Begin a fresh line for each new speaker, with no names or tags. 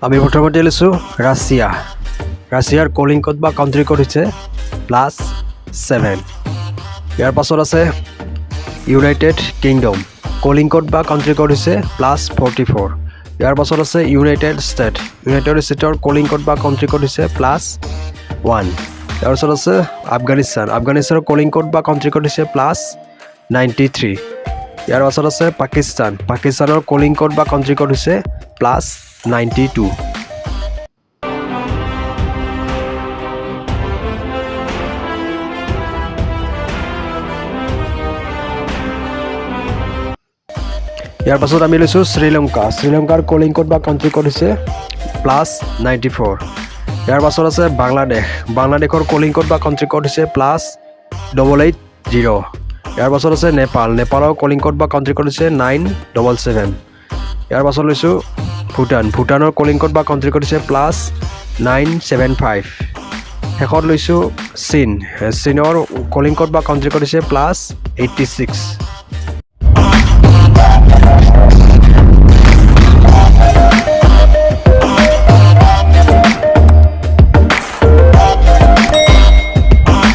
আমি প্ৰথমতে লৈছোঁ ৰাছিয়া। ৰাছিয়াৰ কলিং কোড বা কাউণ্ট্ৰি কোড হৈছে +7। ইয়াৰ পাছত আছে ইউনাইটেড কিংডম। কলিং কোড বা কাউণ্ট্ৰি কোড হৈছে +44। ইয়াৰ পাছত আছে ইউনাইটেড ষ্টেট। ইউনাইটেড ষ্টেটৰ কলিং কোড বা কাউণ্ট্ৰি কোড হৈছে +1। ইয়াৰ পাছত আছে আফগানিস্তান। আফগানিস্তানৰ কলিং কোড বা কাউণ্ট্ৰি কোড হৈছে +93। ইয়াৰ পাছত আছে পাকিস্তান। পাকিস্তানৰ কলিং কোড বা কাউণ্ট্ৰি কোড হৈছে +92। ইয়াৰ পাছত আমি লৈছোঁ শ্ৰীলংকা। শ্ৰীলংকাৰ কলিং কোড বা কাউণ্ট্ৰি কোড হৈছে +94। ইয়াৰ পাছত আছে বাংলাদেশ। বাংলাদেশৰ কলিং কোড বা কাউণ্ট্ৰি কোড হৈছে +880। ইয়াৰ পাছত আছে নেপাল। নেপালৰ কলিং কোড বা কাউণ্ট্ৰি কোড হৈছে 977। ইয়াৰ পাছত লৈছোঁ ভূটান। ভূটানৰ কলিং কোড বা কাউণ্ট্ৰি কোড হৈছে +975। শেষত লৈছোঁ চীন। চীনৰ কলিং কোড বা কাউণ্ট্ৰি কোড হৈছে +86।